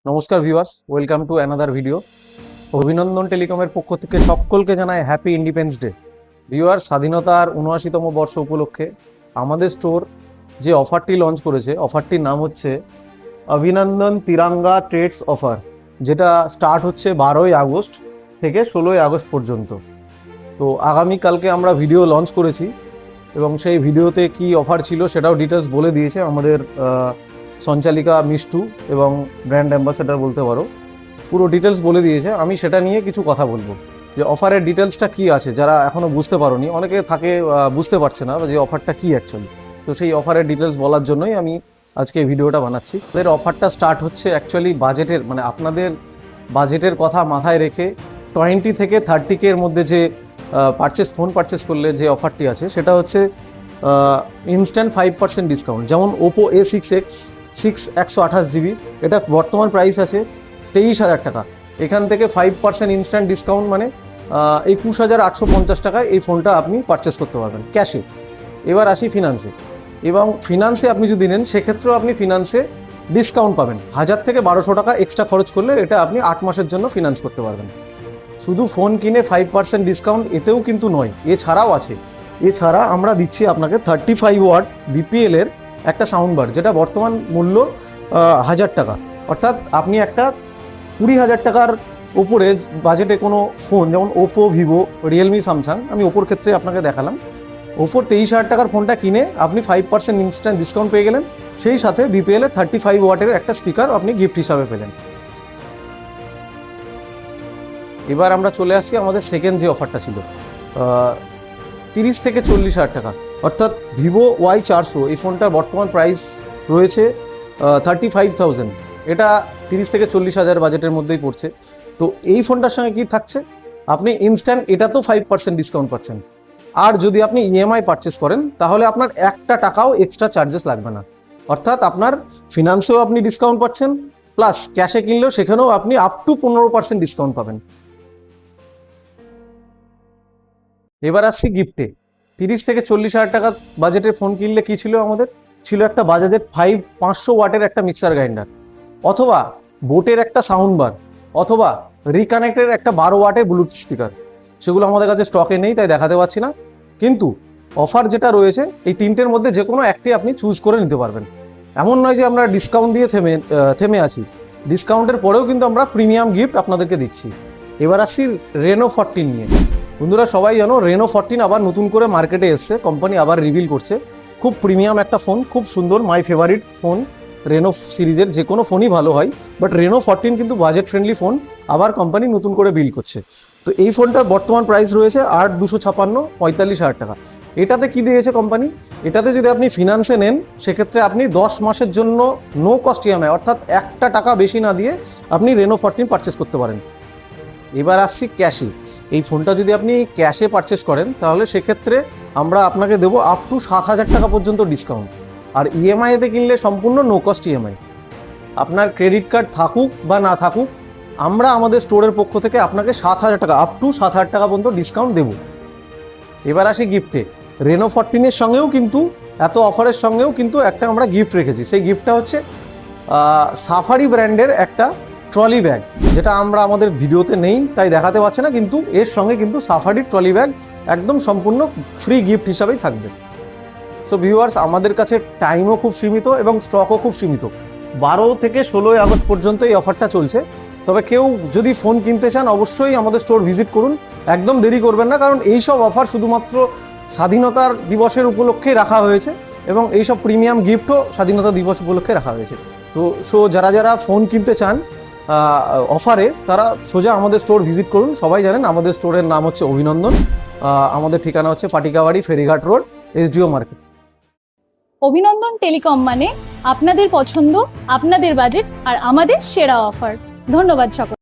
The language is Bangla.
নমস্কার viewers, welcome to another video. অভিনন্দন টেলিকমের পক্ষ থেকে সকলকে জানায় হ্যাপি ইন্ডিপেন্ডেন্স ডে। ভিউয়ার্স, স্বাধীনতার ৭৯তম বর্ষ উপলক্ষে আমাদের স্টোর যে অফারটি লঞ্চ করেছে, অফারটির নাম হচ্ছে অভিনন্দন তিরাঙ্গা ট্রেডস অফার, যেটা স্টার্ট হচ্ছে ১২ই আগস্ট থেকে ১৬ই আগস্ট পর্যন্ত। তো আগামীকালকে আমরা ভিডিও লঞ্চ করেছি এবং সেই ভিডিওতে কি অফার ছিল সেটাও ডিটেলস বলে দিয়েছে আমাদের সঞ্চালিকা মিষ্টু এবং ব্র্যান্ড অ্যাম্বাসেডার বলতে পারো। পুরো ডিটেলস বলে দিয়েছে। আমি সেটা নিয়ে কিছু কথা বলবো যে অফারের ডিটেলসটা কি আছে, যারা এখনো বুঝতে পারোনি, অনেকে থাকে বুঝতে পারছে না যে অফারটা কি অ্যাকচুয়ালি। তো সেই অফারের ডিটেলস বলার জন্যই আমি আজকে ভিডিওটা বানাচ্ছি। এর অফারটা স্টার্ট হচ্ছে অ্যাকচুয়ালি বাজেটের, মানে আপনাদের বাজেটের কথা মাথায় রেখে 20 থেকে 30K এর মধ্যে যে ফোন পারচেস করলে যে অফারটি আছে সেটা হচ্ছে ইনস্ট্যান্ট 5% ডিসকাউন্ট। যেমন ওপো A6X 128GB, এটা বর্তমান প্রাইস আছে 23,000 টাকা। এখান থেকে 5% ইনস্ট্যান্ট ডিসকাউন্ট মানে 21,850 টাকায় এই ফোনটা আপনি পারচেস করতে পারবেন ক্যাশে। এবার আসি ফিনান্সে। এবং ফিনান্সে আপনি যদি নেন সেক্ষেত্রেও আপনি ফিনান্সে ডিসকাউন্ট পাবেন। 1000 থেকে 1200 টাকা এক্সট্রা খরচ করলে এটা আপনি 8 মাসের জন্য ফিনান্স করতে পারবেন। শুধু ফোন কিনে 5% ডিসকাউন্ট এতেও কিন্তু নয়, এছাড়াও আছে। এছাড়া আমরা দিচ্ছি আপনাকে 35 ওয়াট বিপিএল এর একটা সাউন্ড বার, যেটা বর্তমান মূল্য 1000 টাকা। অর্থাৎ আপনি একটা 20,000 টাকার উপরে বাজেটে কোনো ফোন, যেমন ওপো, ভিভো, রিয়েলমি, স্যামসাং, আমি ওপোর ক্ষেত্রে আপনাকে দেখালাম, ওপোর 23,000 টাকার ফোনটা কিনে আপনি 5% ইনস্ট্যান্ট ডিসকাউন্ট পেয়ে গেলেন, সেই সাথে বিপিএল এর 35 ওয়াটের একটা স্পিকার আপনি গিফট হিসাবে পেলেন। এবার আমরা চলে আসছি আমাদের সেকেন্ড যে অফারটা ছিল 30 থেকে 40,000 টাকা, অর্থাৎ ভিভো Y400। এই ফোনটার বর্তমান প্রাইস রয়েছে 35,000। এটা 30 থেকে 40,000 বাজেটের মধ্যেই পড়ছে। তো এই ফোনটার সঙ্গে কি থাকছে, আপনি ইনস্ট্যান্ট এটা তো 5% ডিসকাউন্ট পাচ্ছেন, আর যদি আপনি ইএমআই পারচেস করেন তাহলে আপনার একটা টাকাও এক্সট্রা চার্জেস লাগবে না। অর্থাৎ আপনার ফিনান্সেও আপনি ডিসকাউন্ট পাচ্ছেন, প্লাস ক্যাশে কিনলেও সেখানেও আপনি আপ টু 15% ডিসকাউন্ট পাবেন। এবার আসছি গিফটে। 30 থেকে 40,000 টাকা বাজেটের ফোন কিনলে কি ছিল, আমাদের ছিল একটা বাজাজের 500 ওয়াটের একটা মিক্সার গ্রাইন্ডার, অথবা বোটের একটা সাউন্ড বার, অথবা রিকানেক্টের একটা 12 ওয়াটের ব্লুটুথ স্পিকার। সেগুলো আমাদের কাছে স্টকে নেই, তাই দেখাতে পারছি না। কিন্তু অফার যেটা রয়েছে, এই তিনটের মধ্যে যে কোনো একটি আপনি চুজ করে নিতে পারবেন। এমন নয় যে আমরা ডিসকাউন্ট দিয়ে থেমে আছি, ডিসকাউন্টের পরেও কিন্তু আমরা প্রিমিয়াম গিফট আপনাদেরকে দিচ্ছি। এবার আসছি রেনো 14 নিয়ে। বন্ধুরা, সবাই জানো রেনো 14 আবার নতুন করে মার্কেটে এসছে, কোম্পানি আবার রিভিল করছে। খুব প্রিমিয়াম একটা ফোন, খুব সুন্দর, মাই ফেভারিট ফোন। রেনো সিরিজের যে কোনো ফোনই ভালো হয়, বাট রেনো 14 কিন্তু বাজেট ফ্রেন্ডলি ফোন আবার কোম্পানি নতুন করে বিল করছে। তো এই ফোনটার বর্তমান প্রাইস রয়েছে 8,256, 45,000 টাকা। এটাতে কি দিয়েছে কোম্পানি, এটাতে যদি আপনি ফিনান্সে নেন সেক্ষেত্রে আপনি 10 মাসের জন্য নো কস্ট ইএমআই, অর্থাৎ একটা টাকা বেশি না দিয়ে আপনি রেনো 14 পারচেস করতে পারেন। এবার আসছি ক্যাশে। এই ফোনটা যদি আপনি ক্যাশে পারচেস করেন তাহলে সেক্ষেত্রে আমরা আপনাকে দেবো আপ টু 7,000 টাকা পর্যন্ত ডিসকাউন্ট। আর ইএমআইতে কিনলে সম্পূর্ণ নো কস্ট ইএমআই। আপনার ক্রেডিট কার্ড থাকুক বা না থাকুক, আমরা আমাদের স্টোরের পক্ষ থেকে আপনাকে 7,000 টাকা, আপ টু 7,000 টাকা পর্যন্ত ডিসকাউন্ট দেবো। এবার আসি গিফটে। রেনো 14-এর সঙ্গেও কিন্তু, এত অফারের সঙ্গেও কিন্তু একটা আমরা গিফট রেখেছি। সেই গিফটটা হচ্ছে সাফারি ব্র্যান্ডের একটা ট্রলি ব্যাগ, যেটা আমরা আমাদের ভিডিওতে নেই তাই দেখাতে পারছি না, কিন্তু এর সঙ্গে কিন্তু সাফারি ট্রলি ব্যাগ একদম সম্পূর্ণ ফ্রি গিফট হিসাবেই থাকবে। সো ভিউয়ার্স, আমাদের কাছে টাইমও খুব সীমিত এবং স্টকও খুব সীমিত। 12 থেকে 16ই আগস্ট পর্যন্ত এই অফারটা চলছে। তবে কেউ যদি ফোন কিনতে চান অবশ্যই আমাদের স্টোর ভিজিট করুন, একদম দেরি করবেন না, কারণ এইসব অফার শুধুমাত্র স্বাধীনতার দিবসের উপলক্ষেই রাখা হয়েছে এবং এইসব প্রিমিয়াম গিফটও স্বাধীনতা দিবস উপলক্ষে রাখা হয়েছে। তো যারা ফোন কিনতে চান অফারে, তারা সোজা আমাদের স্টোর ভিজিট করুন। সবাই জানেন আমাদের স্টোরের নাম হচ্ছে অভিনন্দন। আমাদের ঠিকানা হচ্ছে পাটিকাবাড়ি, ফেরিঘাট রোড, এসডিও মার্কেট। অভিনন্দন টেলিকম মানে আপনাদের পছন্দ, আপনাদের বাজেট আর আমাদের সেরা অফার। ধন্যবাদ সকল।